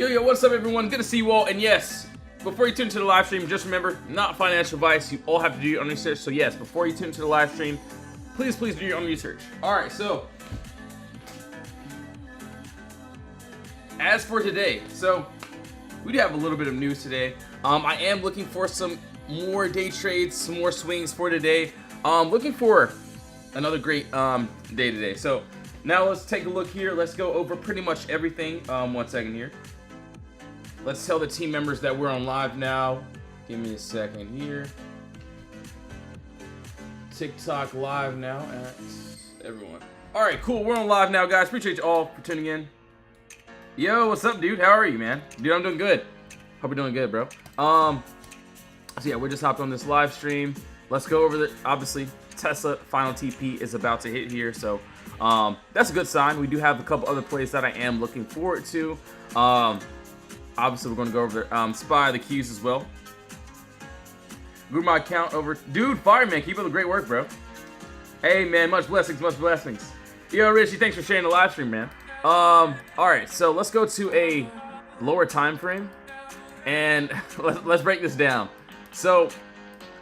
Yo, what's up everyone? Good to see you all, and yes, before you tune into the live stream, just remember, not financial advice. You all have to do your own research. So yes, before you tune into the live stream, please do your own research. Alright, so as for today, so we do have a little bit of news today. I am looking for some more day trades, some more swings for today. Looking for another great day today. So now let's take a look here. Let's go over pretty much everything. 1 second here. Let's tell the team members that we're on live now. Give me a second here. TikTok live now at everyone. All right, cool. We're on live now, guys. Appreciate you all for tuning in. Yo, what's up, dude? How are you, man? Dude, I'm doing good. Hope you're doing good, bro. So yeah, we just hopped on this live stream. Let's go over the, obviously, Tesla final TP is about to hit here. So that's a good sign. We do have a couple other plays that I am looking forward to. Obviously, we're going to go over SPY, the Qs as well. Grew my account over. Dude, Fireman, keep up the great work, bro. Hey, man, much blessings, much blessings. Yo, Richie, thanks for sharing the live stream, man. All right, so let's go to a lower time frame, and let's break this down. So,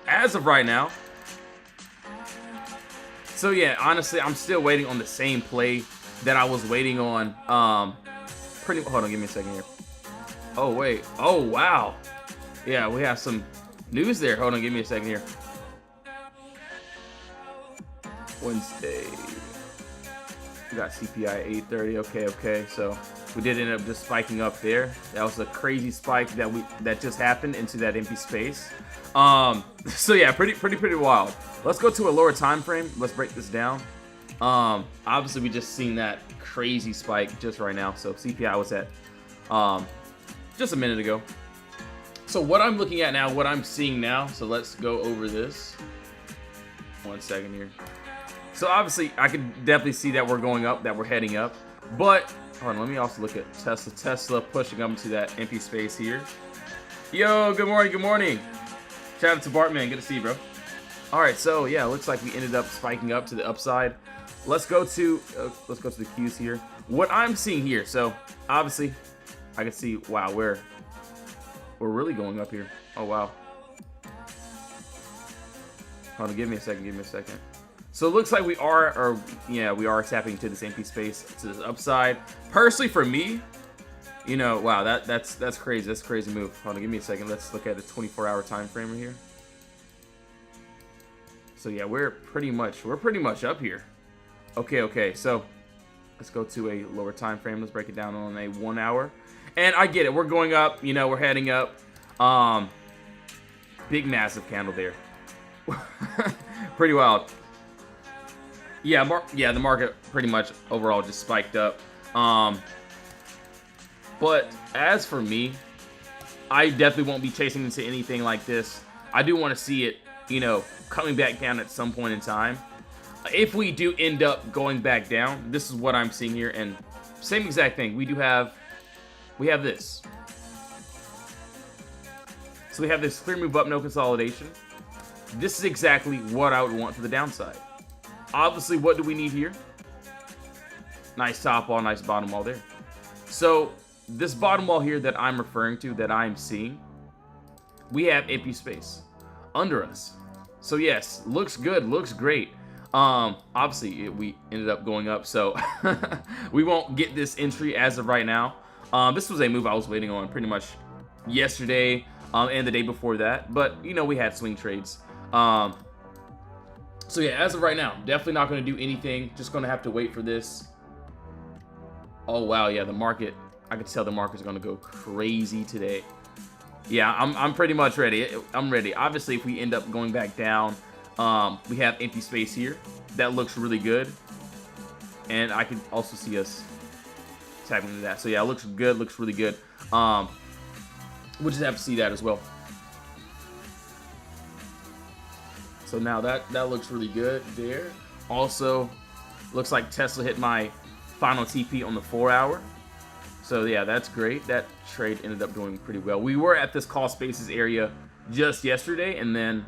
as of right now, so yeah, honestly, I'm still waiting on the same play that I was waiting on. Hold on, give me a second here. Oh, wait. Oh, wow. Yeah, we have some news there. Hold on, give me a second here. Wednesday. We got CPI 830. Okay. So we did end up just spiking up there. That was a crazy spike that just happened into that empty space. So yeah, pretty wild. Let's go to a lower time frame. Let's break this down. Obviously we just seen that crazy spike just right now. So CPI was at just a minute ago. So what I'm looking at now, what I'm seeing now, so let's go over this. 1 second here. So obviously I could definitely see that we're going up, that we're heading up. But hold on, let me also look at Tesla. Tesla pushing up into that empty space here. Yo, good morning. Shout out to Bartman, good to see you, bro. All right, so yeah, looks like we ended up spiking up to the upside. Let's go to the Qs here. What I'm seeing here, so obviously I can see, wow, we're really going up here. Oh wow. Hold on, give me a second. So it looks like we are tapping into this empty space to this upside. Personally, for me, you know, wow, that's crazy. That's a crazy move. Hold on, give me a second. Let's look at the 24-hour time frame right here. So yeah, we're pretty much up here. Okay. So let's go to a lower time frame. Let's break it down on a 1 hour. And I get it. We're going up. You know, we're heading up. Big massive candle there. Pretty wild. Yeah, the market pretty much overall just spiked up. But as for me, I definitely won't be chasing into anything like this. I do want to see it, you know, coming back down at some point in time. If we do end up going back down, this is what I'm seeing here, and same exact thing. We have this. So we have this clear move up, no consolidation. This is exactly what I would want for the downside. Obviously, what do we need here? Nice top wall, nice bottom wall there. So this bottom wall here that I'm referring to, that I'm seeing, we have empty space under us. So yes, looks good, looks great. Obviously we ended up going up, so we won't get this entry as of right now. This was a move I was waiting on pretty much yesterday and the day before that, but you know, we had swing trades. So yeah, as of right now, definitely not going to do anything. Just going to have to wait for this. Oh wow, yeah, the market, I can tell the market's going to go crazy today. Yeah, I'm pretty much ready. I'm ready. Obviously, if we end up going back down, we have empty space here. That looks really good. And I can also see us tapping into that. So yeah, it looks good, looks really good. We'll just have to see that as well. So now that looks really good there. Also, looks like Tesla hit my final TP on the 4 hour. So yeah, that's great. That trade ended up doing pretty well. We were at this call spaces area just yesterday, and then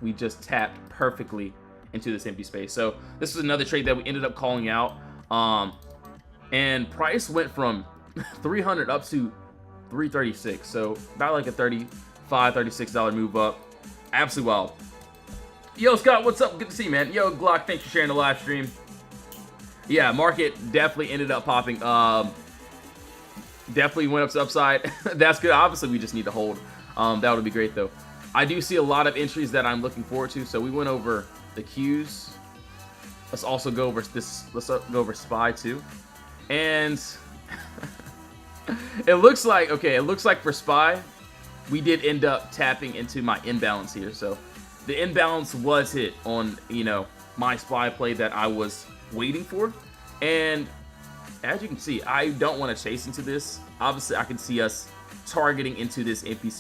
we just tapped perfectly into this empty space. So this is another trade that we ended up calling out. And price went from 300 up to 336. So about like a $35-$36 move up. Absolutely wild. Yo, Scott, what's up? Good to see you, man. Yo, Glock, thanks for sharing the live stream. Yeah, market definitely ended up popping. Definitely went up to upside. That's good. Obviously, we just need to hold. That would be great, though. I do see a lot of entries that I'm looking forward to. So we went over the Qs. Let's also go over this. Let's go over SPY, too. And it looks like, okay, it looks like for SPY, we did end up tapping into my imbalance here. So the imbalance was hit on, you know, my SPY play that I was waiting for. And as you can see, I don't want to chase into this. Obviously, I can see us targeting into this empty,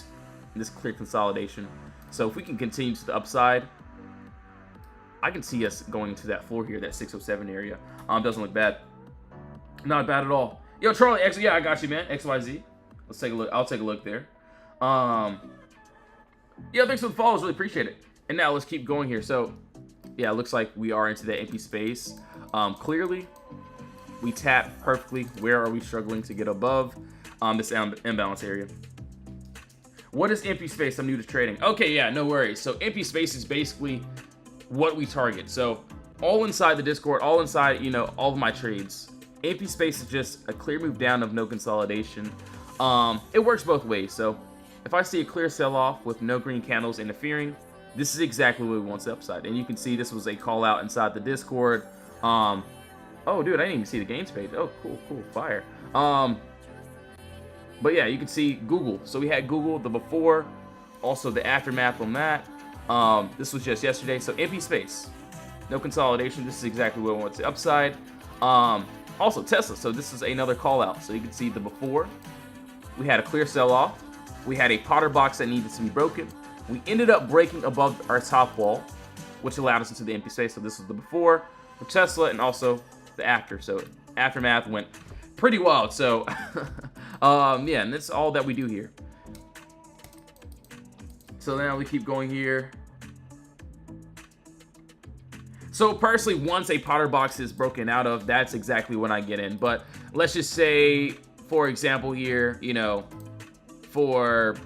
this clear consolidation. So if we can continue to the upside, I can see us going to that floor here, that 607 area. Doesn't look bad. Not bad at all. Yo, Charlie X, yeah, I got you, man. XYZ. Let's take a look. I'll take a look there. Yeah, thanks for the follows. Really appreciate it. And now let's keep going here. So, yeah, it looks like we are into that empty space. Clearly, we tap perfectly. Where are we struggling to get above this imbalance area? What is empty space? I'm new to trading. Okay, yeah, no worries. So empty space is basically what we target. So all inside the Discord, all inside, you know, all of my trades. Empty space is just a clear move down of no consolidation. It works both ways. So if I see a clear sell-off with no green candles interfering, this is exactly what we want to upside. And you can see this was a call out inside the Discord. Oh, dude, I didn't even see the gains page. Oh, cool, fire. But yeah, you can see Google. So we had Google, the before, also the aftermath on that. This was just yesterday. So empty space, no consolidation. This is exactly what we want to upside. Also Tesla. So this is another call out. So you can see the before. We had a clear sell off. We had a Potter box that needed to be broken. We ended up breaking above our top wall, which allowed us into the empty space. So this was the before for Tesla and also the after. So aftermath went pretty wild. So yeah, and that's all that we do here. So now we keep going here. So personally, once a Potter box is broken out of, that's exactly when I get in. But let's just say, for example here, you know, for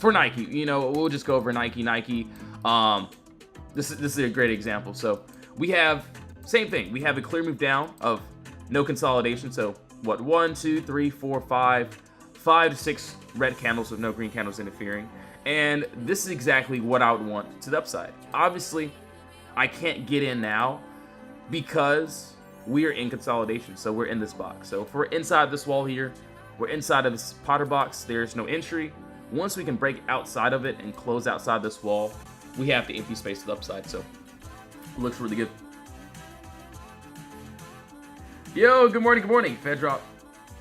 Nike, you know, we'll just go over Nike. This is a great example. So we have same thing. We have a clear move down of no consolidation. So what, 1, 2, 3, 4, 5 to 6 red candles with no green candles interfering. And this is exactly what I would want to the upside. Obviously, I can't get in now because we are in consolidation. So we're in this box. So if we're inside this wall here, we're inside of this Potter box, there's no entry. Once we can break outside of it and close outside this wall, we have the empty space to the upside. So it looks really good. Yo, good morning. Fed drop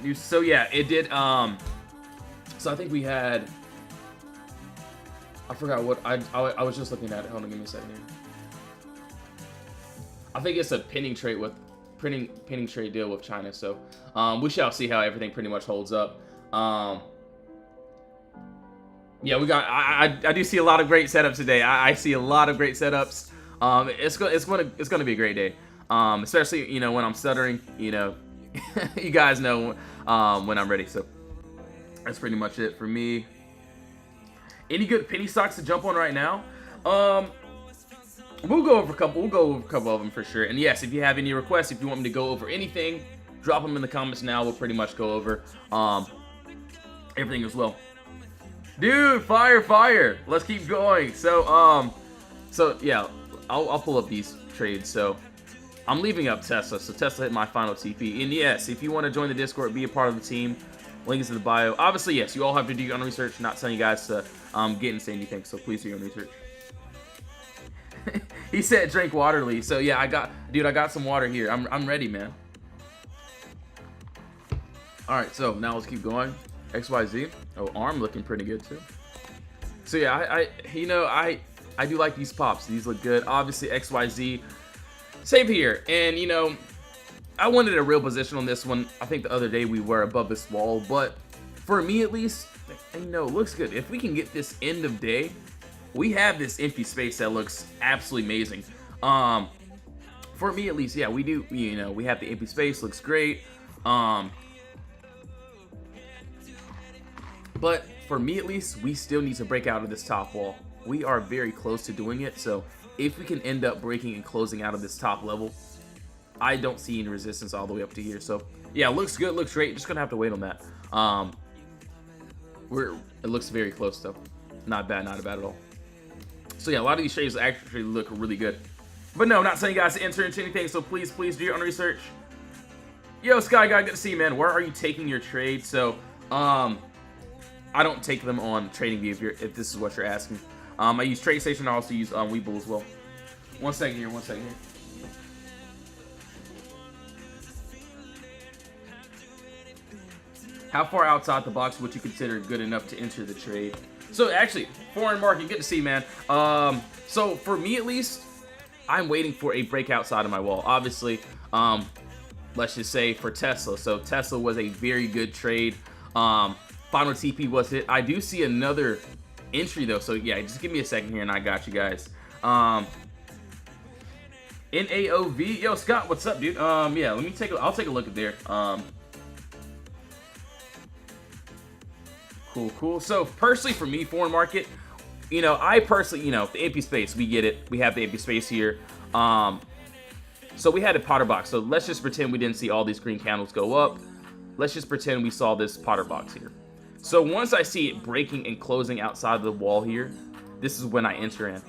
news. So yeah, it did. So I think we had, I forgot what I was just looking at it. Hold on, give me a second here. I think it's a pinning trade deal with China. So we shall see how everything pretty much holds up. Yeah, we got. I do see a lot of great setups today. I see a lot of great setups. It's gonna be a great day. Especially, you know, when I'm stuttering. You know, you guys know when I'm ready. So that's pretty much it for me. Any good penny stocks to jump on right now? We'll go over a couple. We'll go over a couple of them for sure. And yes, if you have any requests, if you want me to go over anything, drop them in the comments now. We'll pretty much go over everything as well. Dude, fire. Let's keep going. So yeah, I'll pull up these trades. So I'm leaving up Tesla. So Tesla hit my final TP. And yes, if you want to join the Discord, be a part of the team, link is in the bio. Obviously, yes, you all have to do your own research. Not telling you guys to get and say anything. So please do your own research. He said drink waterly. So yeah, I got some water here. I'm ready, man. All right, so now let's keep going. XYZ. Oh, ARM looking pretty good too. So yeah, I do like these pops. These look good. Obviously XYZ, same here. And you know, I wanted a real position on this one. I think the other day we were above this wall, but for me at least, you know, it looks good. If we can get this end of day, we have this empty space that looks absolutely amazing. For me at least, yeah, we do. You know, we have the empty space. Looks great. But for me at least, we still need to break out of this top wall. We are very close to doing it, so if we can end up breaking and closing out of this top level, I don't see any resistance all the way up to here. So yeah, looks good, looks great. Just gonna have to wait on that. It looks very close though. Not bad, not bad at all. So yeah, a lot of these trades actually look really good. But no, I'm not saying you guys to enter into anything, so please do your own research. Yo, Sky Guy, good to see you, man. Where are you taking your trades? So, I don't take them on TradingView if this is what you're asking. I use TradeStation. I also use Webull as well. One second here. How far outside the box would you consider good enough to enter the trade? So actually, foreign market, good to see, man. So for me at least, I'm waiting for a break outside of my wall. Obviously, let's just say for Tesla. So Tesla was a very good trade. Final TP was it. I do see another entry though. So yeah, just give me a second here and I got you guys. NAOV, yo Scott, what's up, dude? Yeah, let me I'll take a look at there. Cool. So personally for me, foreign market, you know, I personally, you know, the empty space, we get it. We have the empty space here. So we had a Potter box. So let's just pretend we didn't see all these green candles go up. Let's just pretend we saw this Potter box here. So once I see it breaking and closing outside of the wall here, this is when I enter in.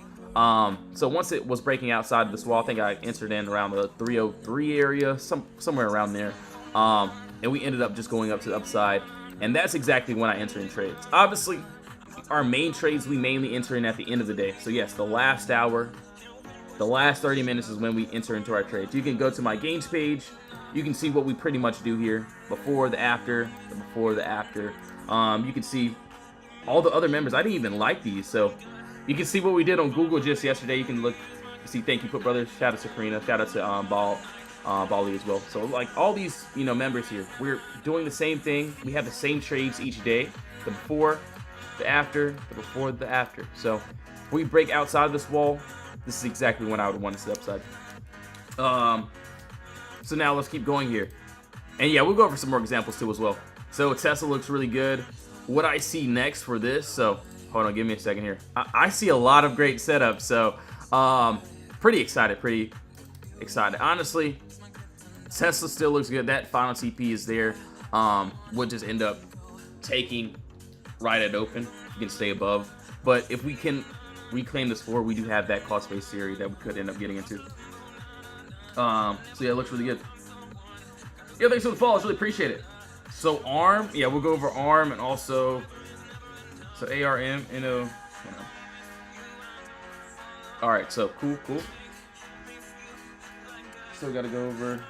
So once it was breaking outside of this wall, I think I entered in around the 303 area, somewhere around there. And we ended up just going up to the upside. And that's exactly when I enter in trades. Obviously, our main trades, we mainly enter in at the end of the day. So yes, the last hour, the last 30 minutes is when we enter into our trades. You can go to my gains page. You can see what we pretty much do here. Before, the after, the before, the after. You can see all the other members. I didn't even like these. So you can see what we did on Google just yesterday. You can look, see, thank you, Put Brothers. Shout out to Karina. Shout out to Bali as well. So like all these, you know, members here, we're doing the same thing. We have the same trades each day. The before, the after, the before, the after. So if we break outside of this wall, this is exactly when I would want to sit upside. So now let's keep going here. And yeah, we'll go over some more examples too as well. So Tesla looks really good. What I see next for this, so hold on, give me a second here. I see a lot of great setups. So pretty excited. Honestly, Tesla still looks good. That final TP is there. Would just end up taking right at open. You can stay above. But if we can reclaim this floor, we do have that cost-based theory that we could end up getting into. So yeah, it looks really good. Yeah, thanks for the follow. I really appreciate it. So ARM, yeah, we'll go over ARM and also so ARM, you know. All right, so cool. Still got to go over.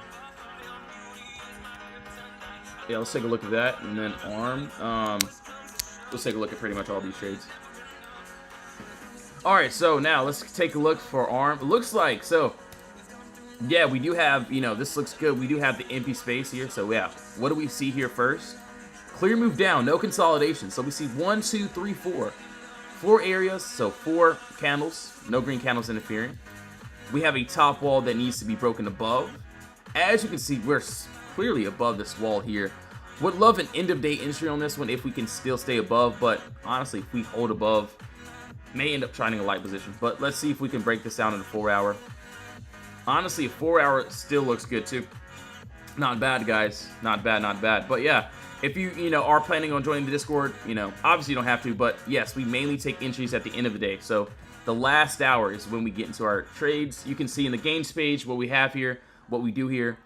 Yeah, let's take a look at that, and then ARM. Let's take a look at pretty much all these trades. All right, so now let's take a look for ARM. It looks like, so yeah, we do have, you know, this looks good. We do have the empty space here. So yeah, what do we see here first? Clear move down, no consolidation. So we see 1, 2, 3, 4. 4 areas, so 4 candles, no green candles interfering. We have a top wall that needs to be broken above. As you can see, we're clearly above this wall here. Would love an end of day entry on this one if we can still stay above, but honestly, if we hold above, may end up trying a light position. But let's see if we can break this down in a 4 hour. Honestly, a 4 hour still looks good too. Not bad, guys. Not bad. But yeah, if you know, are planning on joining the Discord, you know, obviously you don't have to, but yes, we mainly take entries at the end of the day. So the last hour is when we get into our trades. You can see in the games page what we have here, what we do here.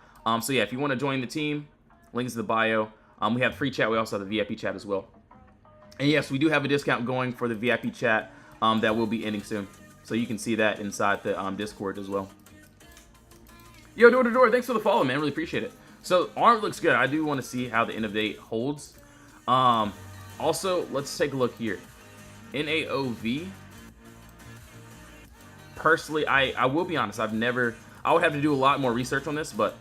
So yeah, if you want to join the team, links in the bio. We have free chat. We also have the VIP chat as well. And yes, we do have a discount going for the VIP chat that will be ending soon. So you can see that inside the Discord as well. Yo, Door, thanks for the follow, man. Really appreciate it. So ARM looks good. I do want to see how the end of day holds. Also, let's take a look here. NAOV. Personally, I will be honest. I would have to do a lot more research on this, but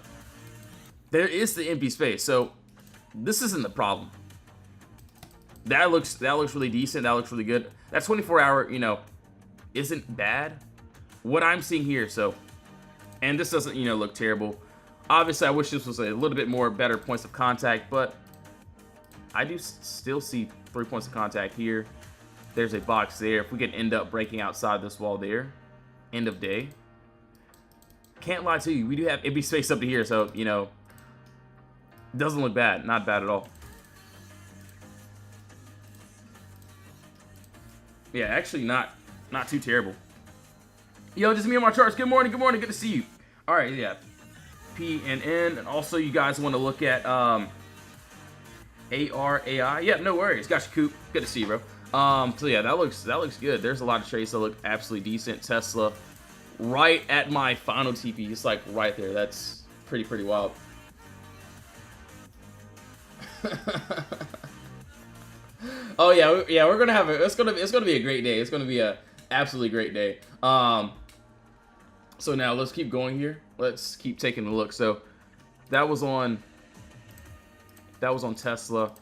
there is the empty space. So this isn't the problem. That looks really decent. That looks really good. That 24 hour, you know, isn't bad. What I'm seeing here, so, and this doesn't, you know, look terrible. Obviously, I wish this was a little bit more better points of contact, but I do still see 3 points of contact here. There's a box there. If we can end up breaking outside this wall there, end of day. Can't lie to you, we do have empty space up to here, so, you know, doesn't look bad. Not bad at all. Yeah, actually not too terrible. Yo, just me on my charts. Good morning, good to see you. All right, yeah. P and N, and also you guys want to look at ARAI. Yeah, no worries. Got you, Coop. Good to see you, bro. So yeah, that looks good. There's a lot of trades that look absolutely decent. Tesla, right at my final TP. It's like right there. That's pretty wild. Oh yeah, we're gonna have it's gonna be a great day. It's gonna be a absolutely great day. So now let's keep going here. Let's keep taking a look. So that was on Tesla.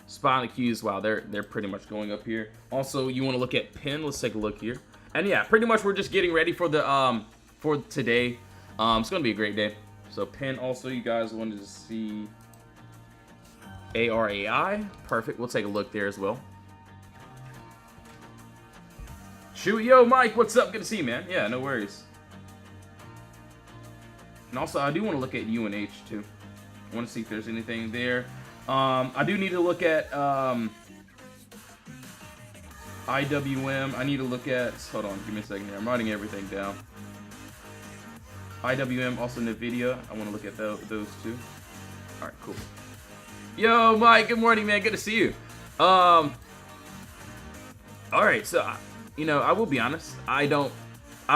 Spot on the Qs. Wow, they're pretty much going up here. Also, you want to look at Penn. Let's take a look here. And yeah, pretty much we're just getting ready for the for today. It's gonna be a great day. So Penn. Also, you guys wanted to see ARAI. Perfect. We'll take a look there as well. Shoot, yo, Mike, what's up? Good to see you, man. Yeah, no worries. And also, I do want to look at UNH too. I want to see if there's anything there. I do need to look at IWM. I need to look at. Hold on, give me a second here. I'm writing everything down. IWM, also NVIDIA. I want to look at those two. All right, cool. Yo, Mike. Good morning, man. Good to see you. All right, so you know, I will be honest. I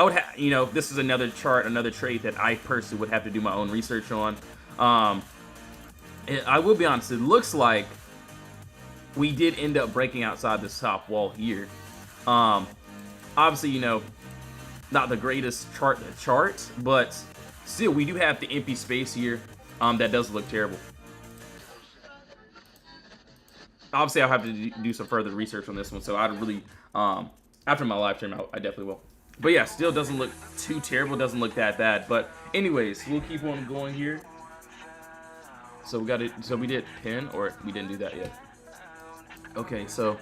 would have, you know, this is another chart, another trade that I personally would have to do my own research on. I will be honest. It looks like we did end up breaking outside this top wall here. Obviously, you know, not the greatest chart to chart, but still, we do have the empty space here. That does look terrible. Obviously, I'll have to do some further research on this one, so I'd really, after my live stream, I definitely will. But yeah, still doesn't look too terrible, doesn't look that bad. But anyways, we'll keep on going here. So we got it. So we did pin, or we didn't do that yet. Okay, so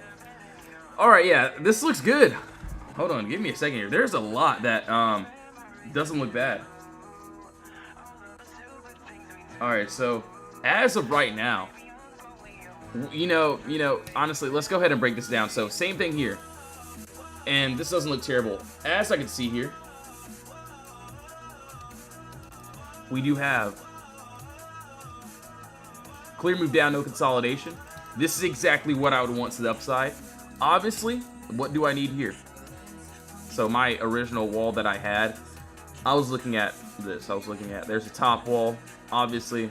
all right, yeah, this looks good. Hold on, give me a second here. There's a lot that doesn't look bad. All right, so as of right now, you know, honestly, let's go ahead and break this down. So same thing here, and this doesn't look terrible. As I can see here, we do have clear move down, no consolidation. This is exactly what I would want to the upside. Obviously, what do I need here? So my original wall that I had, I was looking at this. There's a top wall, obviously.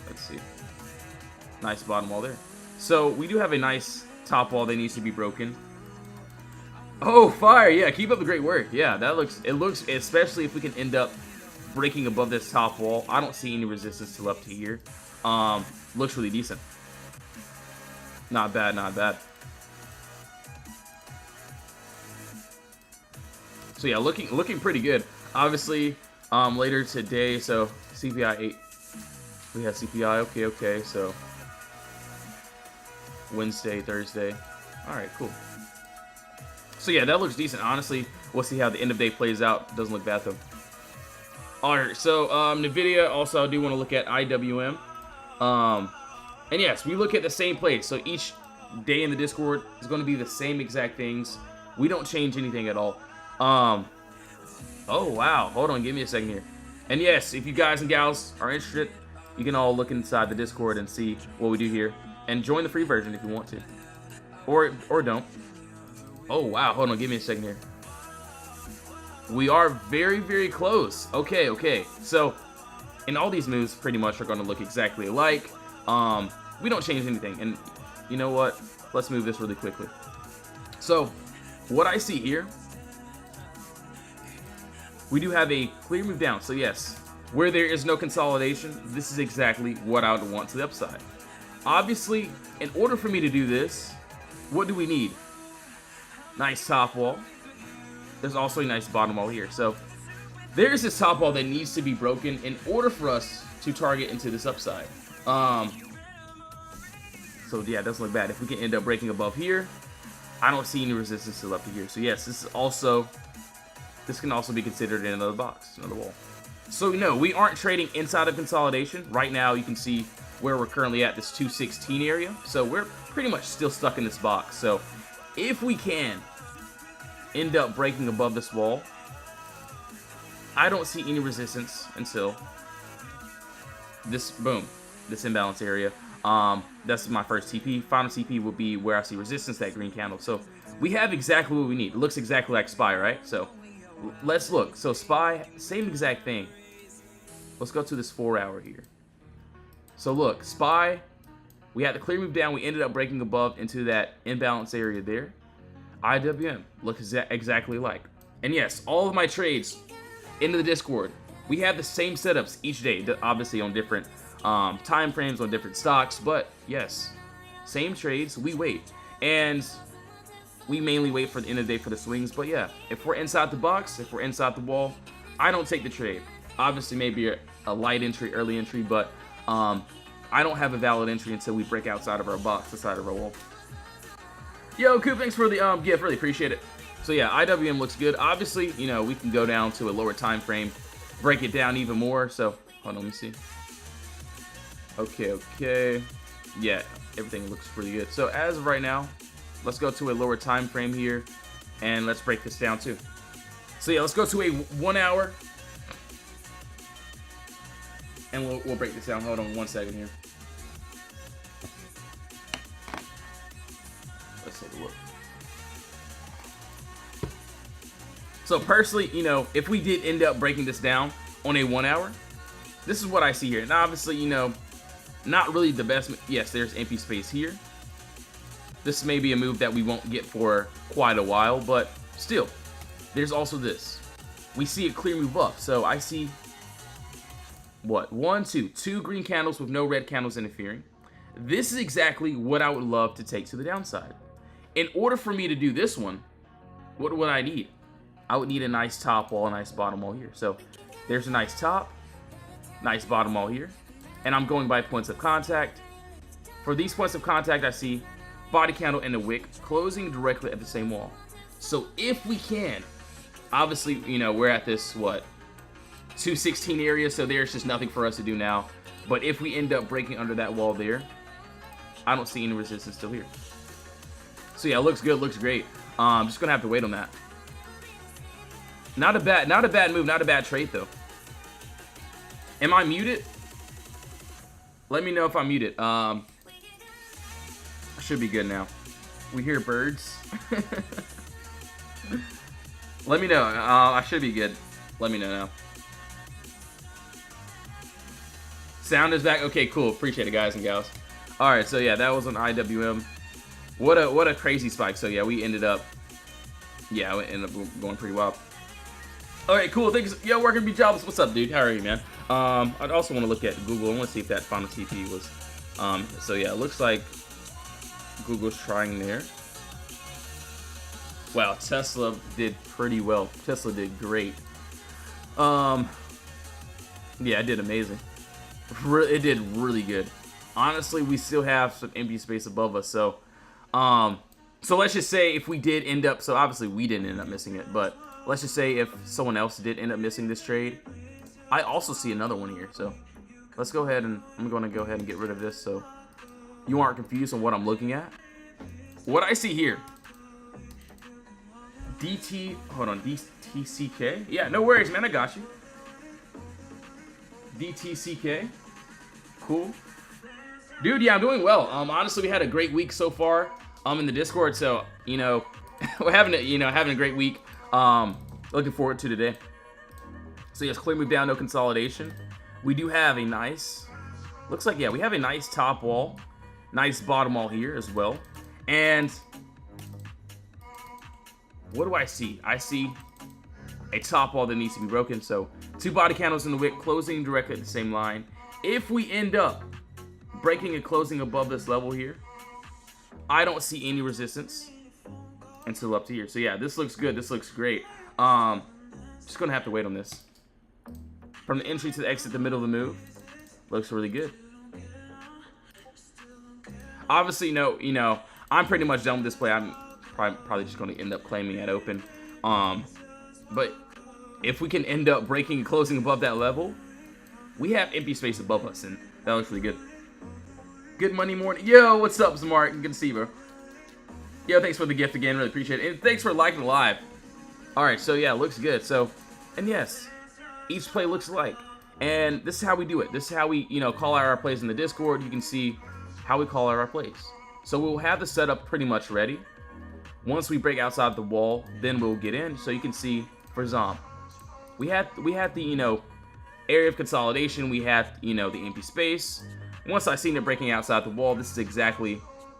Let's see. Nice bottom wall there. So we do have a nice top wall that needs to be broken. Oh, fire. Yeah, keep up the great work. Yeah, it looks, especially if we can end up breaking above this top wall. I don't see any resistance to up to here. Looks really decent. Not bad, not bad. So yeah, looking pretty good. Obviously, later today, so CPI 8. We have CPI, okay, so Wednesday, Thursday. Alright, cool. So yeah, that looks decent. Honestly, we'll see how the end of day plays out. Doesn't look bad though. Alright, so NVIDIA, also I do want to look at IWM. And yes, we look at the same place. So each day in the Discord is going to be the same exact things. We don't change anything at all. Oh wow, hold on, give me a second here. And yes, if you guys and gals are interested, you can all look inside the Discord and see what we do here, and join the free version if you want to, or don't. Oh wow, hold on, give me a second here. We are very close. Okay. So, and all these moves pretty much are going to look exactly alike. We don't change anything, and you know what? Let's move this really quickly. So, what I see here, we do have a clear move down. So yes, where there is no consolidation, this is exactly what I would want to the upside. Obviously, in order for me to do this, what do we need? Nice top wall. There's also a nice bottom wall here. So there's this top wall that needs to be broken in order for us to target into this upside. So yeah, it doesn't look bad. If we can end up breaking above here, I don't see any resistance still up to here. So yes, this can also be considered in another box, another wall. So no, we aren't trading inside of consolidation. Right now, you can see where we're currently at, this 216 area. So we're pretty much still stuck in this box. So if we can end up breaking above this wall, I don't see any resistance until this, boom, this imbalance area. That's my first TP. Final TP will be where I see resistance, that green candle. So we have exactly what we need. It looks exactly like SPY, right? So let's look. So SPY, same exact thing. Let's go to this 4 hour here. So look, SPY, we had the clear move down. We ended up breaking above into that imbalance area there. IWM looks exactly like. And yes, all of my trades into the Discord, we have the same setups each day, obviously on different time frames, on different stocks, but yes, same trades. We wait, and we mainly wait for the end of the day for the swings. But yeah, if we're inside the box, if we're inside the wall, I don't take the trade. Obviously, maybe a light entry, early entry, but I don't have a valid entry until we break outside of our box, outside of our wall. Yo, Coop, thanks for the gift. Really appreciate it. So yeah, IWM looks good. Obviously, you know, we can go down to a lower time frame, break it down even more. So hold on, let me see. Okay. Yeah, everything looks pretty good. So as of right now, let's go to a lower time frame here, and let's break this down too. So yeah, let's go to a 1 hour, and we'll break this down. Hold on 1 second here. Let's take a look. So personally, you know, if we did end up breaking this down on a 1 hour, this is what I see here. Now, obviously, you know, not really the best. Yes, there's empty space here. This may be a move that we won't get for quite a while, but still, there's also this. We see a clear move up. So I see, what, two green candles with no red candles interfering. This is exactly what I would love to take to the downside. In order for me to do this one, what would I need? I would need a nice top wall, a nice bottom wall here. So there's a nice top, nice bottom wall here. And I'm going by points of contact. For these points of contact, I see body candle and the wick closing directly at the same wall. So if we can, obviously, you know, we're at this, what, 216 area, so there's just nothing for us to do now. But if we end up breaking under that wall there, I don't see any resistance still here. So yeah, it looks good, looks great. I'm just gonna have to wait on that. Not a bad move, not a bad trade though. Am I muted? Let me know if I'm muted. I should be good now. We hear birds. Let me know. I should be good. Let me know now. Sound is back. Okay, cool. Appreciate it, guys and gals. All right, so yeah, that was an IWM. What a crazy spike. So yeah, we ended up going pretty wild. All right, cool. Thanks. Yo, working be jobless. What's up, dude? How are you, man? I'd also want to look at Google. I want to see if that final TP was. So yeah, it looks like Google's trying there. Wow, Tesla did pretty well. Tesla did great. Yeah, it did amazing. It did really good. Honestly, we still have some empty space above us. So let's just say if we did end up, so obviously we didn't end up missing it, but let's just say if someone else did end up missing this trade, I also see another one here. So let's go ahead and I'm going to go ahead and get rid of this so you aren't confused on what I'm looking at. What I see here, DTCK. Yeah, no worries, man. I got you. DTCK. Cool. Dude, yeah, I'm doing well. Honestly, we had a great week so far in the Discord, so, you know, we're having a great week. Looking forward to today. So yes, clear move down, no consolidation. We do have a nice, looks like, yeah, we have a nice top wall, nice bottom wall here as well. And what do I see? I see a top wall that needs to be broken. So 2 body candles in the wick closing directly at the same line. If we end up breaking and closing above this level here, I don't see any resistance until up to here. So yeah, this looks good. This looks great. Just gonna have to wait on this. From the entry to the exit, the middle of the move looks really good. Obviously, no, I'm pretty much done with this play. I'm probably just going to end up claiming at open. But if we can end up breaking and closing above that level, we have empty space above us, and that looks really good. Good Monday morning. Yo, what's up, Smart? Good to see you, bro. Yo, thanks for the gift again. Really appreciate it. And thanks for liking the live. All right, so yeah, looks good. So, and yes, each play looks alike. And this is how we do it. This is how we, call out our plays in the Discord. You can see how we call out our plays. So we'll have the setup pretty much ready. Once we break outside the wall, then we'll get in. So you can see for Zom, we had the, area of consolidation. We had, the empty space. Once I seen it breaking outside the wall, this is exactly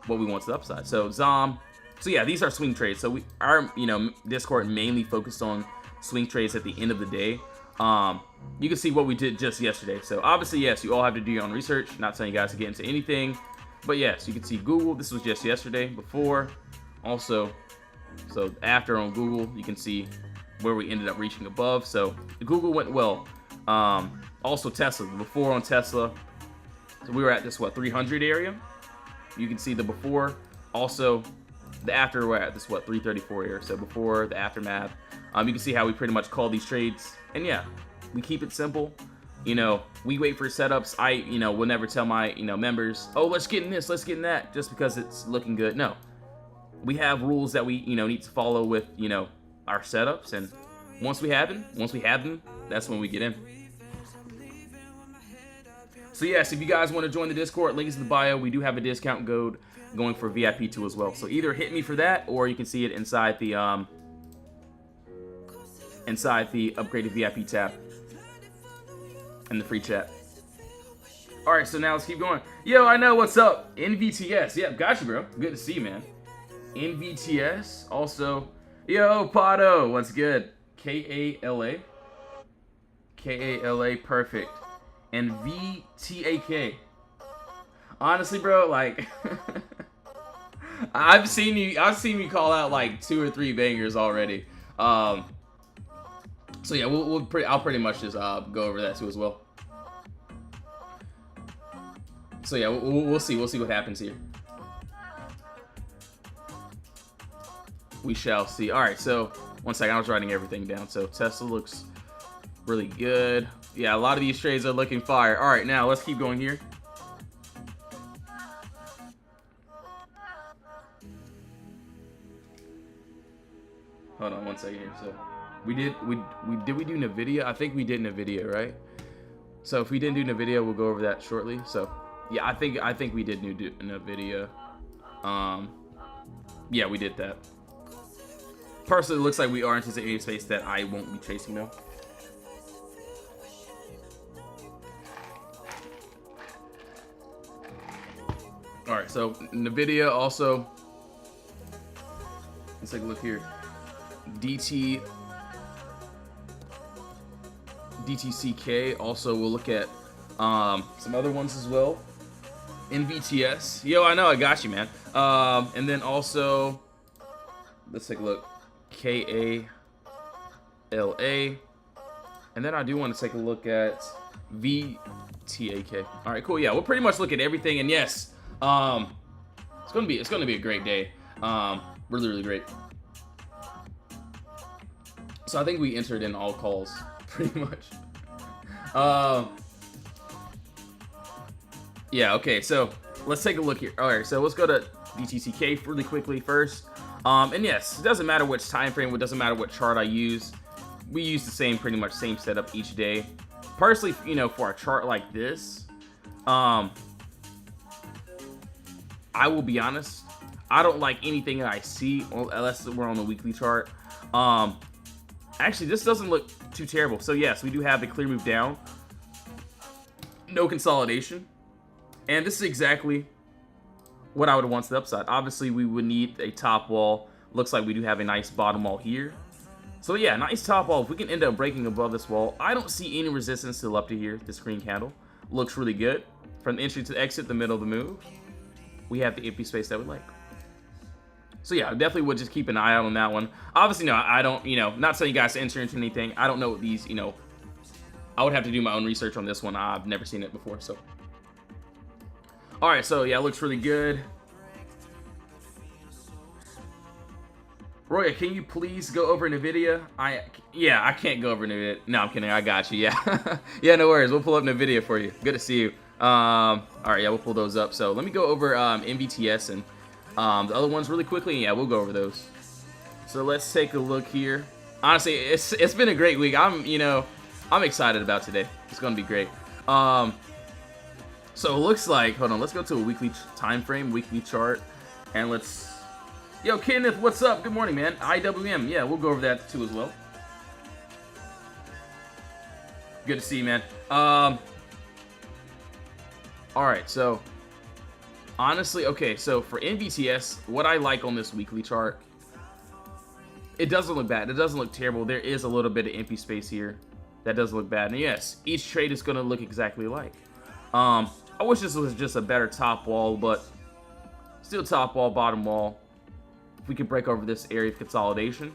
what we want to the upside. So Zom, so yeah, these are swing trades. So our Discord mainly focused on swing trades at the end of the day. You can see what we did just yesterday. So obviously, yes, you all have to do your own research. Not telling you guys to get into anything, but yes, you can see Google. This was just yesterday. Before, also, so after on Google, you can see where we ended up reaching above. So Google went well. Also Tesla. Before on Tesla, so we were at this 300 area. You can see the before. Also, the after, we're at this 334 area. So before, the aftermath. You can see how we pretty much call these trades. And yeah, we keep it simple. We wait for setups. I, will never tell my, members, oh, let's get in this, let's get in that, just because it's looking good. No. We have rules that we, need to follow with, our setups. And once we have them, that's when we get in. So yes, if you guys want to join the Discord, link is in the bio. We do have a discount code going for VIP 2 as well. So either hit me for that, or you can see it inside the upgraded VIP tab in the free chat. All right, so now let's keep going. Yo, I know, what's up? NVTS, yep, got you, bro. Good to see you, man. NVTS, also, yo, Pato, what's good? K-A-L-A, perfect. And VTAK. Honestly, bro, like, I've seen you call out like 2 or 3 bangers already. So yeah, I'll pretty much just go over that too as well. So yeah, we'll see what happens here. We shall see. All right, so 1 second, I was writing everything down. So Tesla looks really good. Yeah, a lot of these trades are looking fire. All right, now let's keep going here. Hold on 1 second here. So did we do NVIDIA? I think we did NVIDIA, right? So if we didn't do NVIDIA, we'll go over that shortly. So yeah, I think we did do NVIDIA. Yeah, we did that. Personally, it looks like we are anticipating a space that I won't be chasing though. All right, so NVIDIA also. Let's take a look here. DTCK. Also, we'll look at some other ones as well. NVTS. Yo, I know, I got you, man. And then also, let's take a look. KALA. And then I do want to take a look at VTAK. All right, cool. Yeah, we'll pretty much look at everything. And yes, it's gonna be a great day. Really, really great. So I think we entered in all calls pretty much. Yeah, okay, so let's take a look here. All right, so let's go to DTCK really quickly first. And yes, it doesn't matter which time frame, it doesn't matter what chart I use. We use the pretty much same setup each day. Personally, for a chart like this, I will be honest, I don't like anything that I see unless we're on the weekly chart. Actually, this doesn't look too terrible. So yes, we do have the clear move down. No consolidation. And this is exactly what I would want to the upside. Obviously, we would need a top wall. Looks like we do have a nice bottom wall here. So yeah, nice top wall. If we can end up breaking above this wall, I don't see any resistance till up to here. This green candle looks really good. From the entry to the exit, the middle of the move, we have the empty space that we like. So yeah, I definitely would just keep an eye out on that one. Obviously, no, I don't, not telling you guys to enter into anything. I don't know what these, I would have to do my own research on this one. I've never seen it before, so. All right, so yeah, it looks really good. Roya, can you please go over NVIDIA? Yeah, I can't go over NVIDIA. No, I'm kidding. I got you. Yeah. Yeah, no worries. We'll pull up NVIDIA for you. Good to see you. All right, yeah, we'll pull those up. So let me go over MVTS and the other ones really quickly. Yeah, we'll go over those. So let's take a look here. Honestly, it's been a great week. I'm excited about today. It's gonna be great. So it looks like, hold on, let's go to a weekly time frame, weekly chart, and let's. Yo, Kenneth, what's up? Good morning, man. IWM, yeah, we'll go over that too as well. Good to see you, man. All right, so honestly, okay, so for MVTS, what I like on this weekly chart, it doesn't look bad. It doesn't look terrible. There is a little bit of empty space here. That doesn't look bad. And yes, each trade is going to look exactly alike. I wish this was just a better top wall, but still top wall, bottom wall. If we could break over this area of consolidation,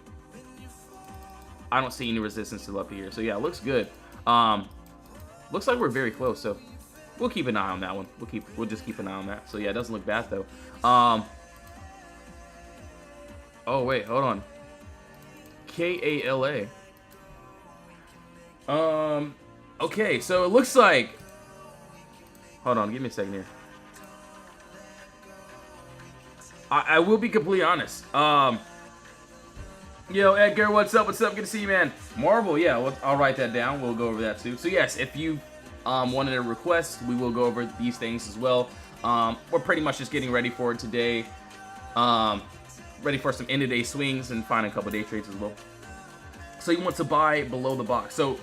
I don't see any resistance to up here. So yeah, it looks good. Looks like we're very close. So we'll keep an eye on that one. We'll just keep an eye on that. So yeah, it doesn't look bad though. Oh wait, hold on. KALA. Okay, so it looks like. Hold on, give me a second here. I will be completely honest. Yo, Edgar, what's up? What's up? Good to see you, man. Marvel, yeah, I'll write that down. We'll go over that too. So yes, if you wanted a request, we will go over these things as well. We're pretty much just getting ready for it today. Ready for some end-of-day swings and find a couple day trades as well. So you want to buy below the box. So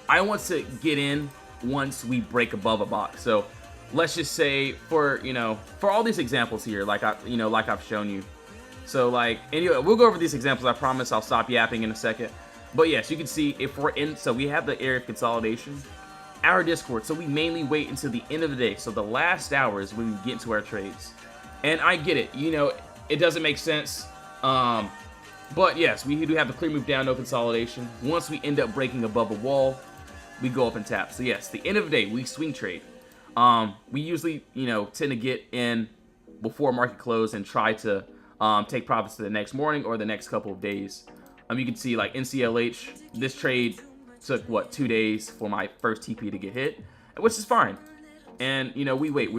I want to get in once we break above a box. So let's just say for all these examples here, like I've shown you. So like, anyway, we'll go over these examples. I promise I'll stop yapping in a second. But yes, you can see if we're in, so we have the area of consolidation, our Discord. So we mainly wait until the end of the day. So the last hour is when we get into our trades. And I get it, it doesn't make sense. But yes, we do have the clear move down, no consolidation. Once we end up breaking above a wall, we go up and tap. So yes, the end of the day, we swing trade. We usually, tend to get in before market close and try to take profits to the next morning or the next couple of days. You can see like NCLH, this trade took 2 days for my first TP to get hit, which is fine. And we wait.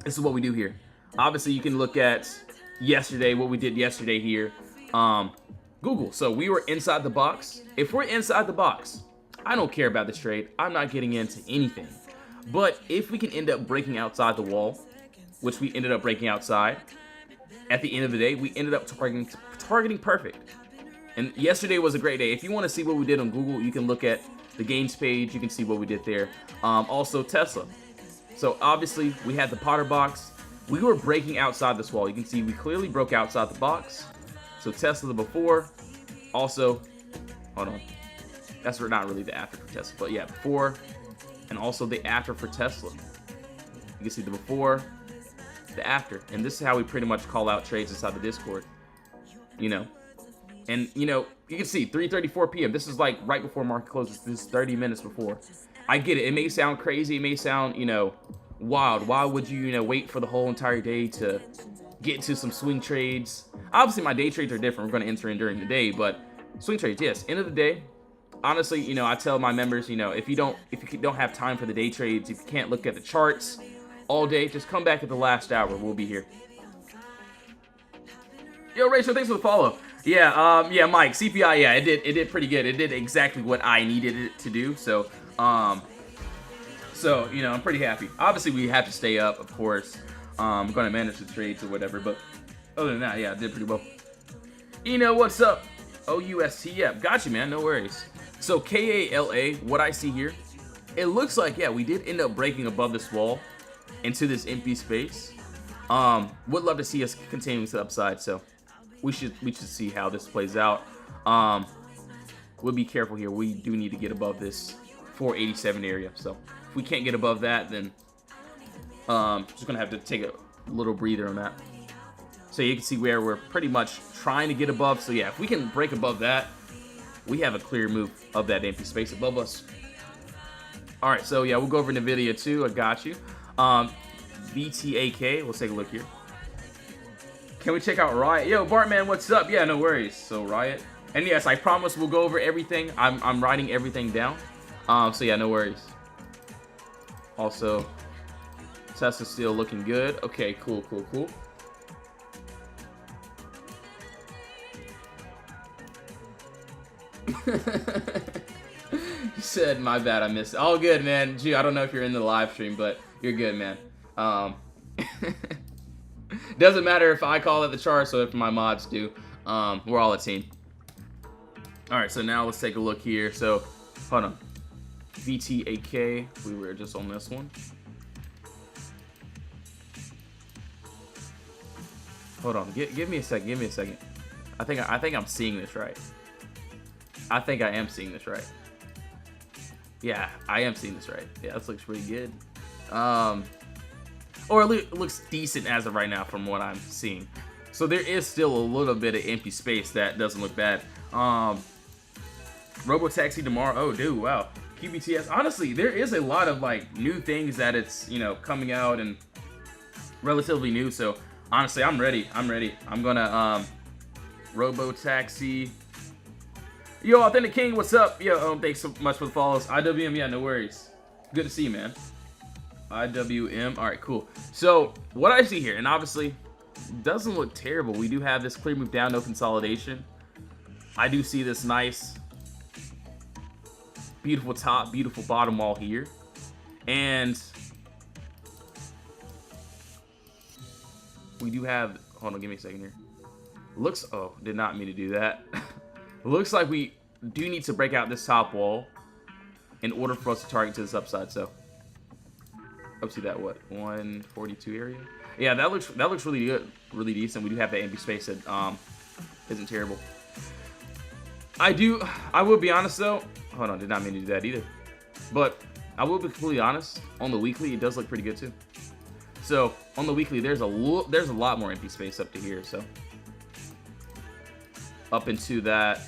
This is what we do here. Obviously, you can look at yesterday, what we did yesterday here. Google. So we were inside the box. If we're inside the box, I don't care about this trade. I'm not getting into anything. But if we can end up breaking outside the wall, which we ended up breaking outside, at the end of the day, we ended up targeting perfect. And yesterday was a great day. If you want to see what we did on Google, you can look at the games page. You can see what we did there. Also, Tesla. So obviously, we had the Potter box. We were breaking outside this wall. You can see we clearly broke outside the box. So Tesla the before. Also, hold on. That's not really the after for Tesla, but yeah, before and also the after for Tesla. You can see the before, the after, and this is how we pretty much call out trades inside the Discord. And you can see 3:34 p.m. This is like right before market closes. This is 30 minutes before. I get it. It may sound crazy. It may sound wild. Why would you wait for the whole entire day to get into some swing trades? Obviously, my day trades are different. We're going to enter in during the day, but swing trades, yes. End of the day. Honestly, I tell my members, if you don't have time for the day trades, if you can't look at the charts all day, just come back at the last hour. We'll be here. Yo, Rachel, thanks for the follow. Yeah, Mike, CPI, yeah, it did pretty good. It did exactly what I needed it to do. So, I'm pretty happy. Obviously, we have to stay up, of course. I'm going to manage the trades or whatever, but other than that, yeah, I did pretty well. What's up? OUST, yeah, got you, man, no worries. So KALA, what I see here, it looks like, yeah, we did end up breaking above this wall into this empty space. Would love to see us continuing to the upside, so we should see how this plays out. We'll be careful here. We do need to get above this 487 area, so if we can't get above that, then just gonna have to take a little breather on that. So you can see where we're pretty much trying to get above. So yeah, if we can break above that, we have a clear move of that empty space above us. All right, so yeah, we'll go over NVIDIA too. I got you. VTAK, let's take a look here. Can we check out Riot? Yo, Bartman, what's up? Yeah, no worries. So Riot. And yes, I promise we'll go over everything. I'm writing everything down. So yeah, no worries. Also, Tesla's still looking good. Okay, cool, cool, cool. He said, my bad, I missed it. All good, man. Gee, I don't know if you're in the live stream, but you're good, man. Doesn't matter if I call it the charts or if my mods do. We're all a team. Alright, so now let's take a look here. So, hold on. VTAK, we were just on this one. Hold on, give me a second, give me a second. I think I'm seeing this right. I think I am seeing this right. Yeah, I am seeing this right. Yeah, this looks pretty good. Or it looks decent as of right now from what I'm seeing. So there is still a little bit of empty space that doesn't look bad. Robotaxi tomorrow. Oh, dude, wow. QBTS. Honestly, there is a lot of like new things that it's, you know, coming out and relatively new. So honestly, I'm ready. I'm ready. I'm gonna Robotaxi. Yo, Authentic King, what's up? Yo, thanks so much for the follows. IWM, yeah, no worries. Good to see you, man. IWM. All right, cool. So what I see here, and obviously doesn't look terrible. We do have this clear move down, no consolidation. I do see this nice, beautiful top, beautiful bottom wall here. And we do have, hold on, give me a second here. Looks, oh, did not mean to do that. Looks like we do need to break out this top wall in order for us to target to this upside. So up to that, what, 142 area? Yeah, that looks really good, really decent. We do have that empty space that isn't terrible. I will be honest though. Hold on, did not mean to do that either. But I will be completely honest. On the weekly, it does look pretty good too. So on the weekly, there's a lot more empty space up to here. So up into that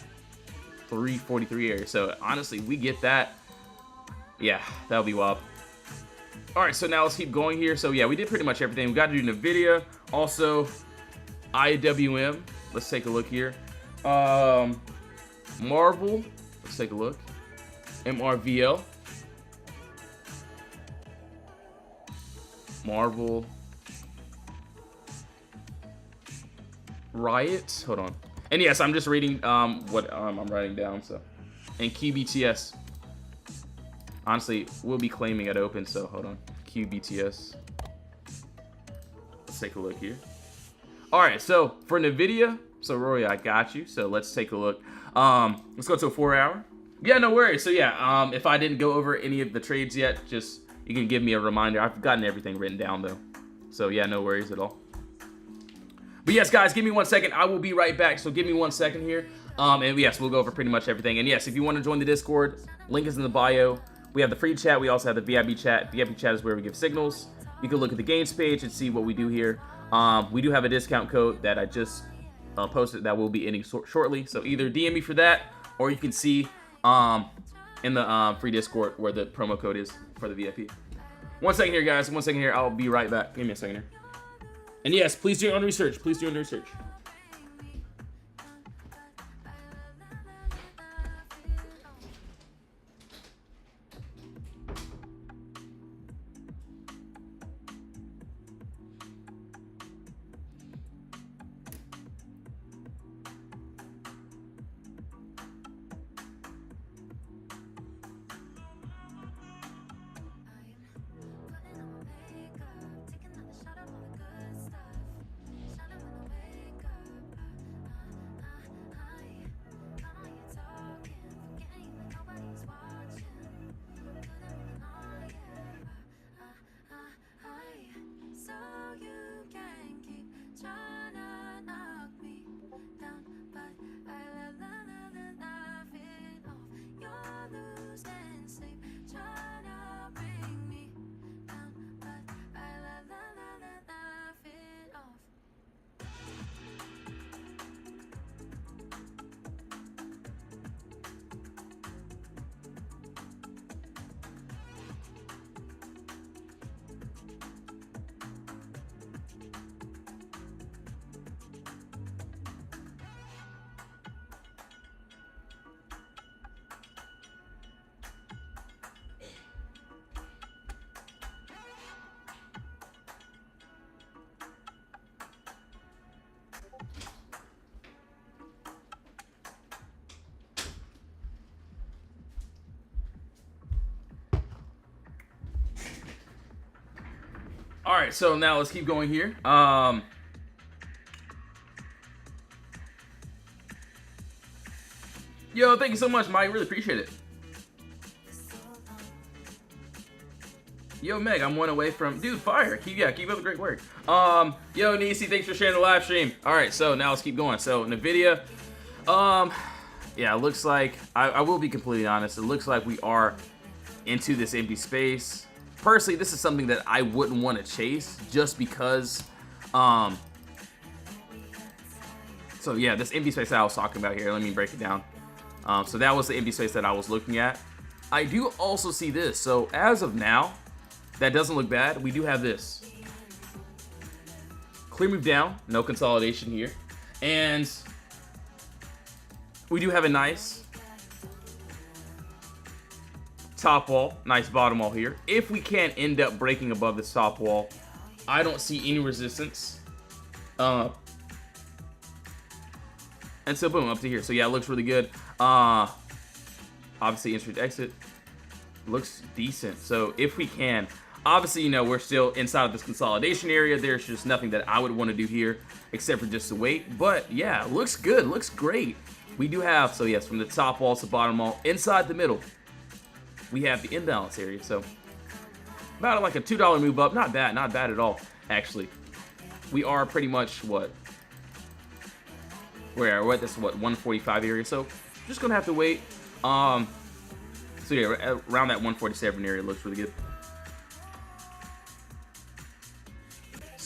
343 area. So honestly, we get that. Yeah, that'll be wild. All right, so now let's keep going here. So yeah, we did pretty much everything. We got to do NVIDIA, also IWM. Let's take a look here. Marvel. Let's take a look. MRVL. Marvel. Riot. Hold on. And yes, I'm just reading what I'm writing down. So, and QBTS. Honestly, we'll be claiming it open, so hold on. QBTS. Let's take a look here. All right, so for NVIDIA, so Rory, I got you. So let's take a look. Let's go to a 4-hour. Yeah, no worries. So yeah, if I didn't go over any of the trades yet, just you can give me a reminder. I've gotten everything written down though. So yeah, no worries at all. But yes, guys, give me 1 second. I will be right back. So give me 1 second here. And yes, we'll go over pretty much everything. And yes, if you want to join the Discord, link is in the bio. We have the free chat. We also have the VIP chat. VIP chat is where we give signals. You can look at the games page and see what we do here. We do have a discount code that I just posted that will be ending shortly. So either DM me for that, or you can see in the free Discord where the promo code is for the VIP. 1 second here, guys. 1 second here. I'll be right back. Give me a second here. And yes, please do your own research. Please do your own research. All right, so now let's keep going here. Yo, thank you so much, Mike. Really appreciate it. Yo, Meg, I'm one away from... Dude, fire. Keep up the great work. Yo, Nisi, thanks for sharing the live stream. All right, so now let's keep going. So, NVIDIA, yeah, it looks like... I will be completely honest. It looks like we are into this empty space. Personally, this is something that I wouldn't want to chase just because... So, yeah, this empty space that I was talking about here. Let me break it down. So, that was the empty space that I was looking at. I do also see this. So, as of now... That doesn't look bad. We do have this. Clear move down. No consolidation here. And we do have a nice top wall. Nice bottom wall here. If we can't end up breaking above this top wall, I don't see any resistance. And so boom, up to here. So yeah, it looks really good. Obviously, entry to exit. Looks decent. So if we can... Obviously, you know, we're still inside of this consolidation area. There's just nothing that I would want to do here except for just to wait. But yeah, looks good. Looks great. We do have, so yes, from the top wall to bottom wall, inside the middle, we have the imbalance area. So about like a $2 move up. Not bad. Not bad at all, actually. We are pretty much, what? We're at this, what, 145 area. So just going to have to wait. So yeah, around that 147 area looks really good.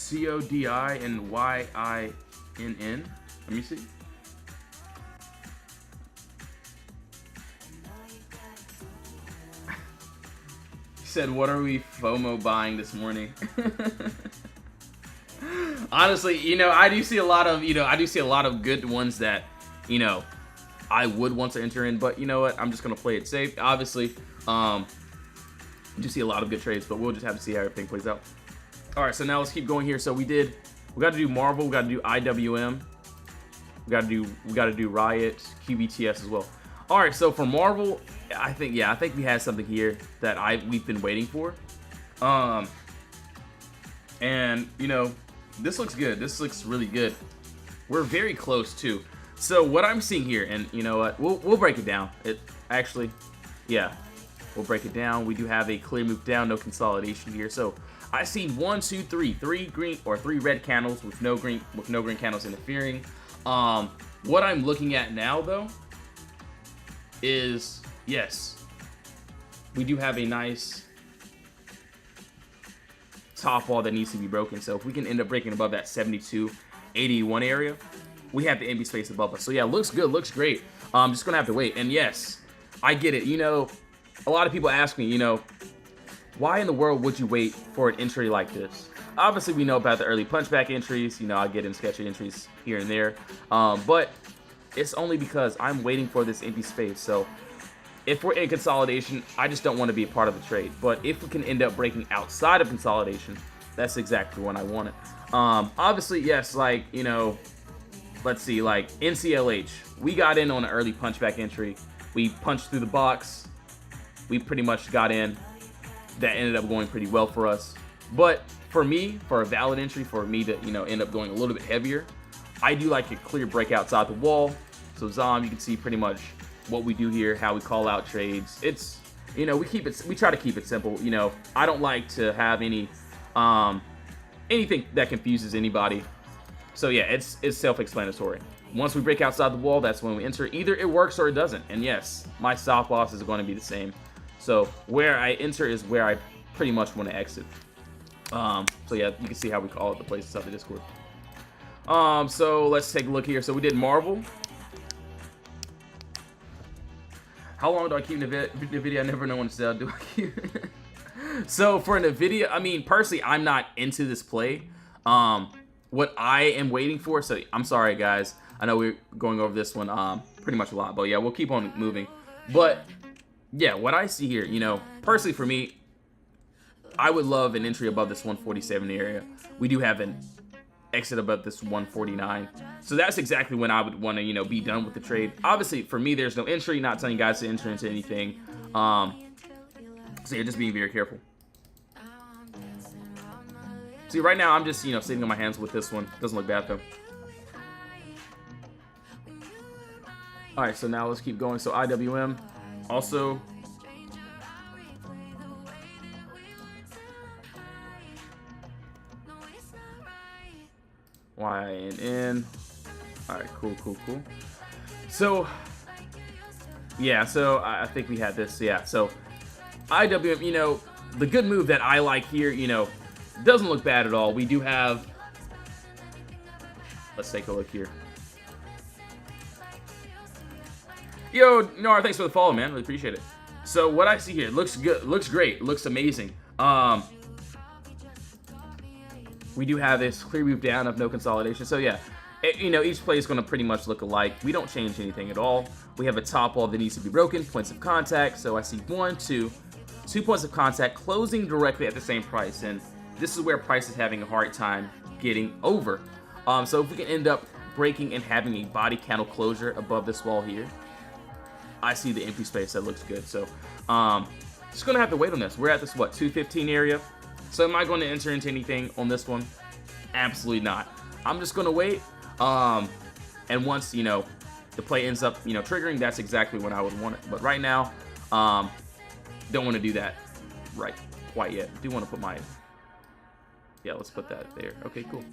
CODI and YINN. Let me see. He said, "What are we FOMO buying this morning?" Honestly, you know, I do see a lot of good ones that, you know, I would want to enter in, but you know what? I'm just gonna play it safe. Obviously, I do see a lot of good trades, but we'll just have to see how everything plays out. All right, so now let's keep going here. So we got to do Marvel, we got to do IWM, we got to do Riot, QBTS as well. All right, so for Marvel, I think we had something here that we've been waiting for. And you know, this looks good. This looks really good. We're very close too. So what I'm seeing here, and you know what, we'll break it down. It actually, yeah, we'll break it down. We do have a clear move down, no consolidation here. So I see 1, 2, 3, 3 green or 3 red candles with no green candles interfering. What I'm looking at now though is, yes, we do have a nice top wall that needs to be broken. So if we can end up breaking above that 72.81 area, we have the empty space above us. So yeah, looks good, looks great. I'm just gonna have to wait. And yes, I get it. You know, a lot of people ask me, you know, why in the world would you wait for an entry like this? Obviously, we know about the early punchback entries. You know, I get in sketchy entries here and there. But it's only because I'm waiting for this empty space. So if we're in consolidation, I just don't want to be a part of the trade. But if we can end up breaking outside of consolidation, that's exactly when I want it. Obviously, yes, like, you know, let's see, like NCLH. We got in on an early punchback entry. We punched through the box. We pretty much got in. That ended up going pretty well for us. But for me, for a valid entry, for me to, you know, end up going a little bit heavier, I do like a clear break outside the wall. So Zom, you can see pretty much what we do here, how we call out trades. It's, you know, we try to keep it simple. You know, I don't like to have any anything that confuses anybody. So yeah, it's self-explanatory. Once we break outside the wall, that's when we enter. Either it works or it doesn't. And yes, my stop loss is going to be the same. So where I enter is where I pretty much want to exit. So yeah, you can see how we call it the places of the Discord. So let's take a look here. So we did Marvel. How long do I keep NVIDIA? I never know when to sell. Do I keep? So for NVIDIA, I mean, personally, I'm not into this play. What I am waiting for. So I'm sorry, guys. I know we're going over this one pretty much a lot, but yeah, we'll keep on moving. But yeah, what I see here, you know, personally for me, I would love an entry above this 147 area. We do have an exit above this 149. So that's exactly when I would want to, you know, be done with the trade. Obviously, for me, there's no entry. Not telling you guys to enter into anything. So you're just being very careful. See, right now I'm just, you know, sitting on my hands with this one. Doesn't look bad though. All right, so now let's keep going. So IWM, also. YNN. All right, cool. So, yeah, so I think we had this, yeah. So IWM, you know, the good move that I like here, you know, doesn't look bad at all. We do have, let's take a look here. Yo, Nora, thanks for the follow, man. Really appreciate it. So what I see here looks good, looks great, looks amazing. We do have this clear move down of no consolidation. So yeah, you know, each play is going to pretty much look alike. We don't change anything at all. We have a top wall that needs to be broken, points of contact. So I see 1, 2 points of contact closing directly at the same price. And this is where price is having a hard time getting over. So if we can end up breaking and having a body candle closure above this wall here, I see the empty space. That looks good. So just going to have to wait on this. We're at this, what, 215 area. So am I going to enter into anything on this one? Absolutely not. I'm just going to wait. And once, you know, the play ends up, you know, triggering, that's exactly when I would want it. But right now, don't want to do that right quite yet. Do want to put my, yeah, let's put that there. Okay, cool.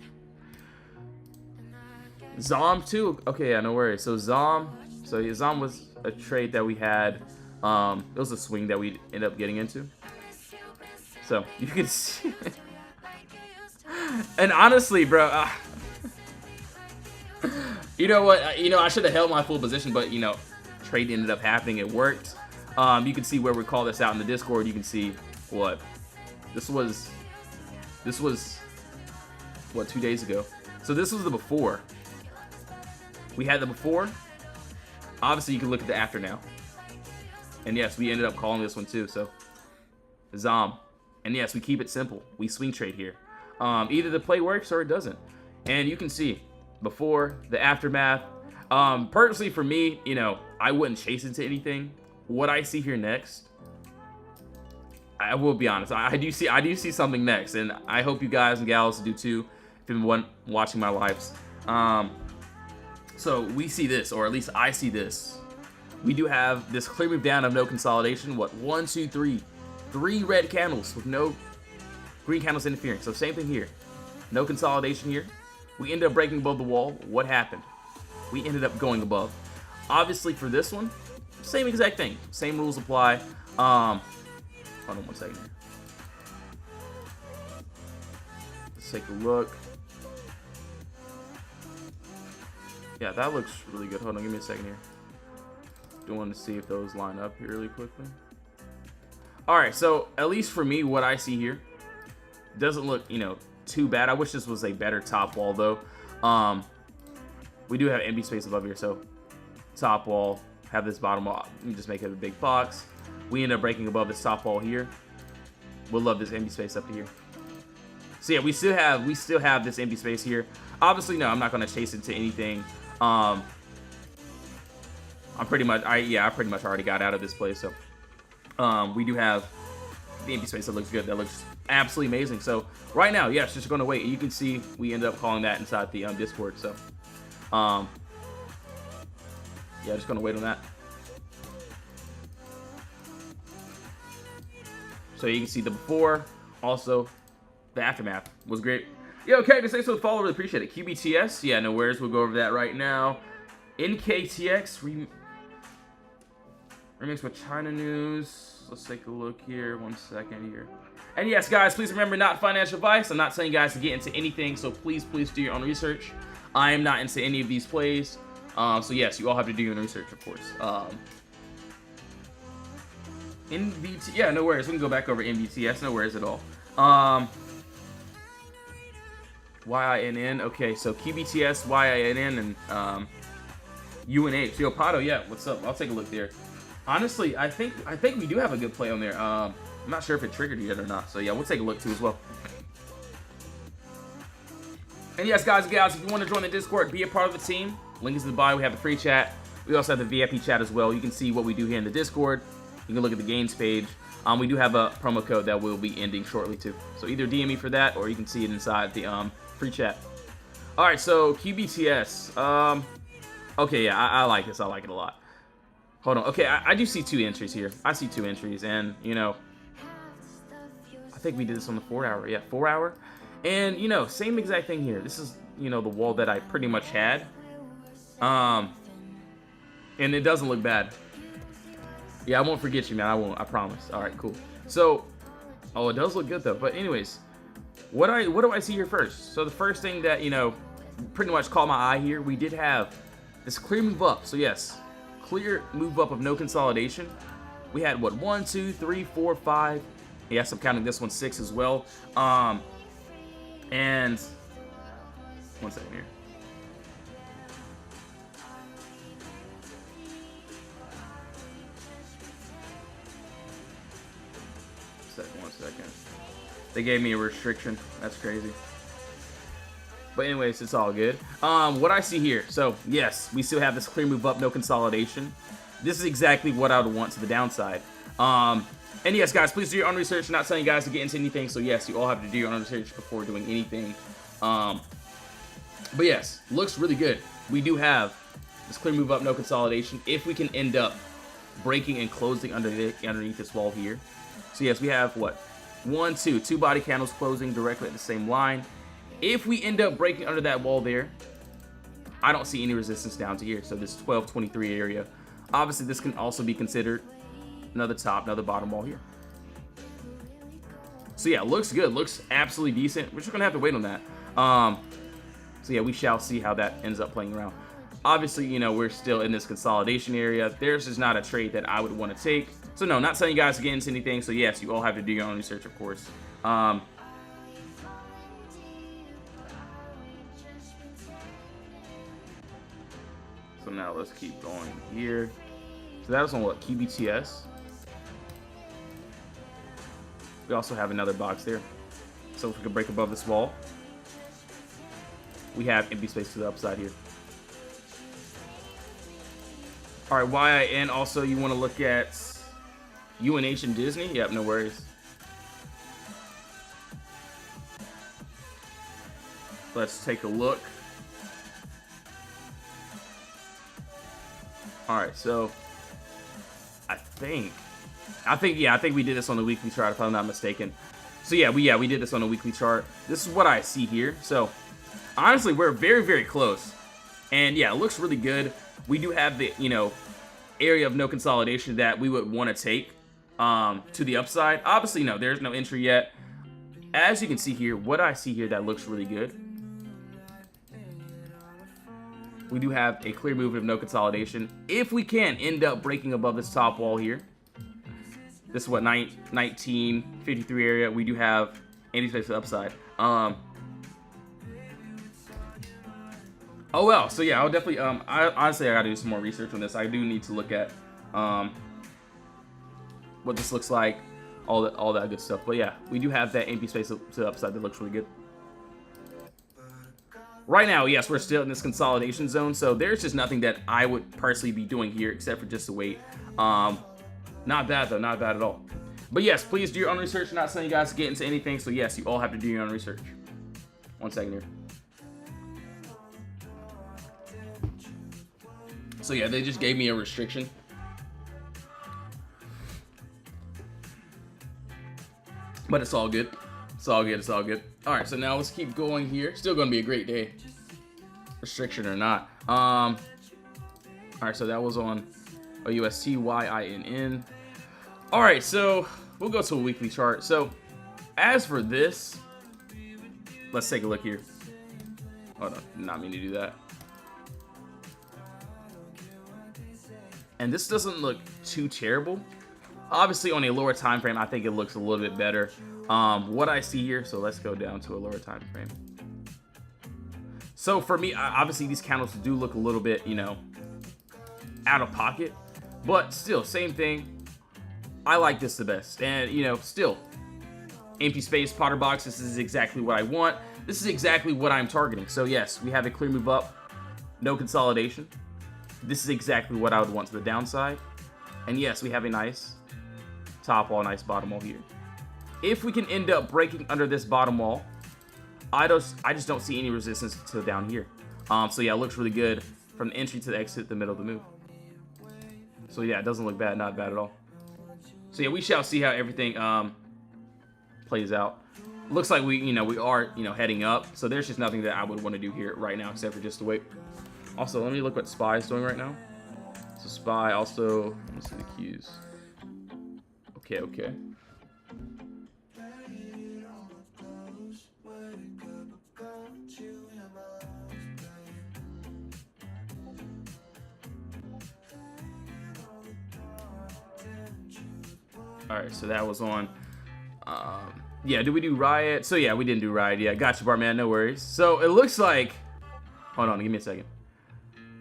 Zom too. Okay, yeah, no worries. So Zom, so yeah, Zom was a trade that we had. It was a swing that we ended up getting into. So you can see, and honestly, bro, you know what? You know, I should have held my full position, but you know, trade ended up happening. It worked. You can see where we call this out in the Discord. You can see what this was what, 2 days ago. So this was the before. We had the before. Obviously, you can look at the after now. And yes, we ended up calling this one too. So Zom. And yes, we keep it simple. We swing trade here. Either the play works or it doesn't. And you can see before, the aftermath. Personally for me, you know, I wouldn't chase into anything. What I see here next, I will be honest, I do see something next, and I hope you guys and gals do too if you've been watching my lives. So we see this, or at least I see this. We do have this clear move down of no consolidation. What, 1, 2, 3. 3 red candles with no green candles interfering. So same thing here. No consolidation here. We ended up breaking above the wall. What happened? We ended up going above. Obviously for this one, same exact thing. Same rules apply. Hold on 1 second here. Let's take a look. Yeah, that looks really good. Hold on, give me a second here. Do want to see if those line up here really quickly. All right, so at least for me, what I see here doesn't look, you know, too bad. I wish this was a better top wall though. We do have empty space above here, so top wall, have this bottom wall. You just make it a big box. We end up breaking above this top wall here. We'll love this empty space up here. So yeah, we still have this empty space here. Obviously, no, I'm not gonna chase into anything. I pretty much already got out of this place. So we do have the empty space that looks good. That looks absolutely amazing. So right now, yes, just gonna wait. You can see we end up calling that inside the Discord. So yeah, just gonna wait on that. So you can see the before, also the aftermath was great. Yo, okay, thanks for the follow, really appreciate it. QBTS, yeah, no worries, we'll go over that right now. NKTX remix with China News. Let's take a look here, 1 second here. And yes, guys, please remember, not financial advice. I'm not telling you guys to get into anything, so please do your own research. I am not into any of these plays. So yes, you all have to do your own research, of course. NVT, yeah, no worries. We can go back over NVTS, no worries at all. YINN, okay, so QBTS, YINN, and UNH. Yo, Pato, yeah, what's up? I'll take a look there. Honestly, I think we do have a good play on there. I'm not sure if it triggered yet or not, so yeah, we'll take a look too as well. And yes, guys and gals, if you want to join the Discord, be a part of the team, link is in the bio. We have the free chat. We also have the VIP chat as well. You can see what we do here in the Discord. You can look at the gains page. We do have a promo code that will be ending shortly too. So either DM me for that, or you can see it inside the free chat. All right, so QBTS. Okay, yeah, I like this. I like it a lot. Hold on. Okay, I do see 2 entries here. I see 2 entries, and you know, I think we did this on the 4-hour. Yeah, 4-hour. And you know, same exact thing here. This is, you know, the wall that I pretty much had. And it doesn't look bad. Yeah, I won't forget you, man. I won't. I promise. All right, cool. So, oh, it does look good though. But anyways, what do I see here first? So the first thing that, you know, pretty much caught my eye here, we did have this clear move up. So yes, clear move up of no consolidation. We had what, 1, 2, 3, 4, 5. Yes, I'm counting this one 6 as well. And one second here. One second. They gave me a restriction. That's crazy. But anyways, it's all good. What I see here. So yes, we still have this clear move up, no consolidation. This is exactly what I would want to the downside. And yes, guys, please do your own research. I'm not telling you guys to get into anything. So yes, you all have to do your own research before doing anything. But yes, looks really good. We do have this clear move up, no consolidation. If we can end up breaking and closing underneath this wall here. So yes, we have what? 1, 2 body candles closing directly at the same line. If we end up breaking under that wall there, I don't see any resistance down to here. So this 1223 area. Obviously, this can also be considered another top, another bottom wall here. So yeah, looks good. Looks absolutely decent. We're just gonna have to wait on that. So yeah, we shall see how that ends up playing around. Obviously, you know, we're still in this consolidation area. There's just not a trade that I would want to take. So no, not telling you guys to get into anything. So yes, you all have to do your own research, of course. So now let's keep going here. So that was on what, QBTS? We also have another box there. So if we can break above this wall, we have empty space to the upside here. All right, YIN also, you want to look at UNH and Disney? Yep, no worries. Let's take a look. All right, so I think we did this on the weekly chart if I'm not mistaken. So yeah, we did this on a weekly chart. This is what I see here. So honestly, we're very, very close. And yeah, it looks really good. We do have the, you know, area of no consolidation that we would want to take to the upside. Obviously, no, there's no entry yet. As you can see here, what I see here that looks really good. We do have a clear move of no consolidation. If we can end up breaking above this top wall here, this is what, 1953 area. We do have anti-space to the upside. Oh well, so yeah, I'll definitely honestly I gotta do some more research on this. I do need to look at what this looks like, all that good stuff. But yeah, we do have that empty space to the upside that looks really good. Right now, yes, we're still in this consolidation zone, so there's just nothing that I would personally be doing here except for just to wait. Not bad though, not bad at all. But yes, please do your own research. I'm not telling you guys to get into anything, so yes, you all have to do your own research. One second here. So yeah, they just gave me a restriction. But it's all good. It's all good. It's all good. All right, so now let's keep going here. Still going to be a great day, restriction or not. All right, so that was on OUSTYINN. All right, so we'll go to a weekly chart. So as for this, let's take a look here. Hold on, did not mean to do that. And this doesn't look too terrible. Obviously, on a lower time frame, I think it looks a little bit better. What I see here, so let's go down to a lower time frame. So for me, obviously these candles do look a little bit, you know, out of pocket, but still, same thing. I like this the best, and you know, still, empty space, Potter box. This is exactly what I want. This is exactly what I'm targeting. So yes, we have a clear move up, no consolidation. This is exactly what I would want to the downside. And yes, we have a nice top wall, nice bottom wall here. If we can end up breaking under this bottom wall, I just don't see any resistance to down here. So yeah, it looks really good from the entry to the exit, the middle of the move. So yeah, it doesn't look bad, not bad at all. So yeah, we shall see how everything plays out. Looks like we are heading up. So there's just nothing that I would want to do here right now except for just to wait. Also, let me look what SPY is doing right now. So SPY also, let me see the cues. Okay. Alright, so that was on. Yeah, did we do Riot? So yeah, we didn't do Riot. Yeah, gotcha, Barman, no worries. So it looks like, hold on, give me a second.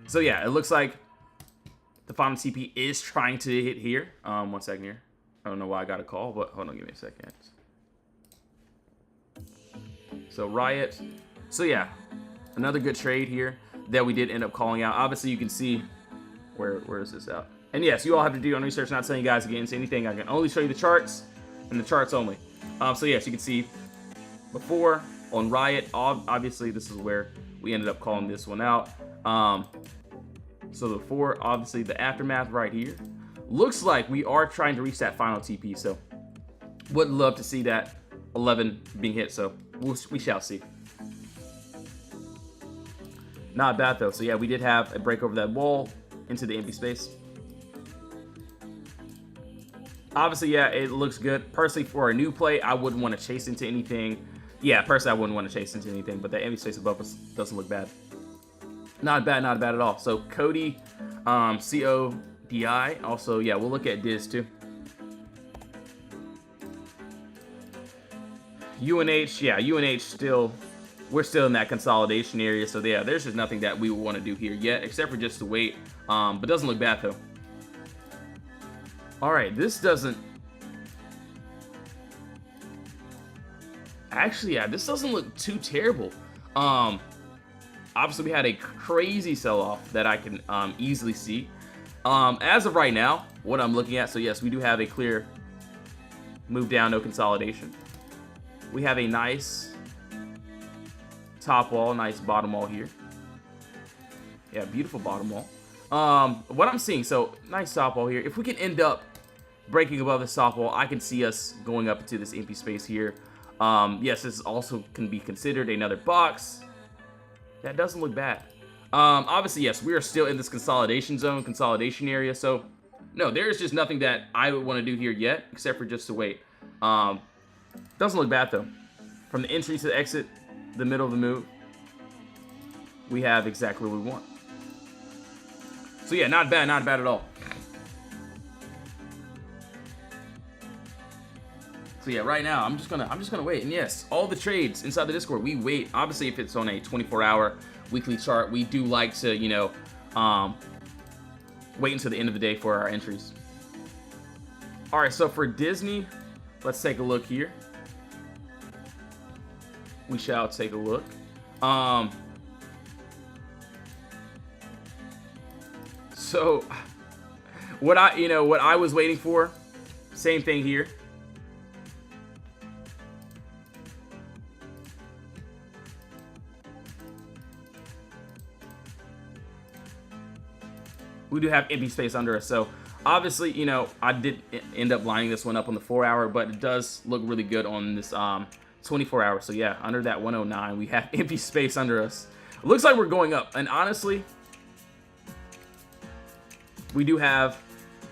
So yeah, it looks like the final TP is trying to hit here. 1 second here. I don't know why I got a call, but hold on, give me a second. So Riot. So yeah, another good trade here that we did end up calling out. Obviously, you can see where is this out? And yes, you all have to do your own research. Not telling you guys to get into anything. I can only show you the charts and the charts only. So yes, you can see before on Riot. Obviously, this is where we ended up calling this one out. So before, obviously, the aftermath right here. Looks like we are trying to reach that final TP. So would love to see that 11 being hit. So we shall see. Not bad though. So yeah, we did have a break over that wall into the empty space. Obviously, yeah, it looks good. Personally, for a new play, I wouldn't want to chase into anything. Yeah, personally, I wouldn't want to chase into anything, but the empty space above us doesn't look bad. Not bad at all. So Cody, CODI. Also, yeah, we'll look at Diz too. UNH, yeah, UNH still, we're still in that consolidation area. So yeah, there's just nothing that we would want to do here yet, except for just to wait. But doesn't look bad though. All right, this doesn't. Actually, yeah, this doesn't look too terrible. Obviously, we had a crazy sell-off that I can easily see. As of right now, what I'm looking at, so yes, we do have a clear move down, no consolidation. We have a nice top wall, nice bottom wall here. Yeah, beautiful bottom wall. What I'm seeing, so nice top wall here. If we can end up breaking above the top wall, I can see us going up into this empty space here. Yes, this also can be considered another box. That doesn't look bad. Obviously, yes, we are still in this consolidation zone, consolidation area. So, no, there's just nothing that I would want to do here yet, except for just to wait. Doesn't look bad, though. From the entry to the exit, the middle of the move, we have exactly what we want. So, yeah, not bad at all. So yeah, right now I'm just gonna wait. And yes, all the trades inside the Discord, we wait. Obviously, if it's on a 24-hour weekly chart, we do like to, wait until the end of the day for our entries. All right, so for Disney, let's take a look here. We shall take a look. So what I was waiting for, same thing here. We do have empty space under us. So obviously, I did end up lining this one up on the 4-hour, but it does look really good on this 24-hour. So yeah, under that 109, we have empty space under us. It looks like we're going up. And honestly, we do have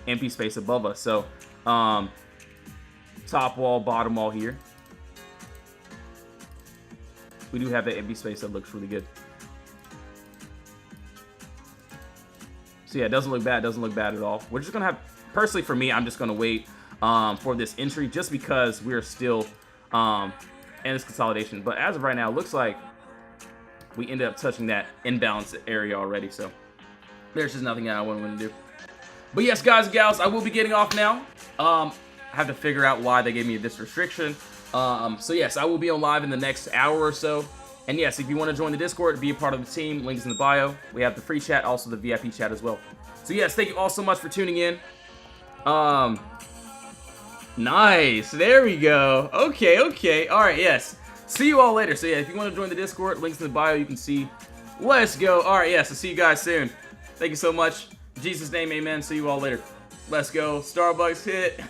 empty space above us. So top wall, bottom wall here. We do have that empty space that looks really good. So yeah, it doesn't look bad at all. We're just gonna have, personally for me, I'm just gonna wait for this entry just because we're still in this consolidation. But as of right now, it looks like we ended up touching that imbalance area already. So there's just nothing that I want to do. But yes, guys and gals, I will be getting off now. I have to figure out why they gave me this restriction. So yes, I will be on live in the next hour or so. And yes, if you want to join the Discord, be a part of the team, link is in the bio. We have the free chat, also the VIP chat as well. So yes, thank you all so much for tuning in. Nice. There we go. Okay, okay. All right, yes. See you all later. So yeah, if you want to join the Discord, links in the bio, you can see. Let's go. All right, yes. I'll see you guys soon. Thank you so much. In Jesus' name, amen. See you all later. Let's go. Starbucks hit.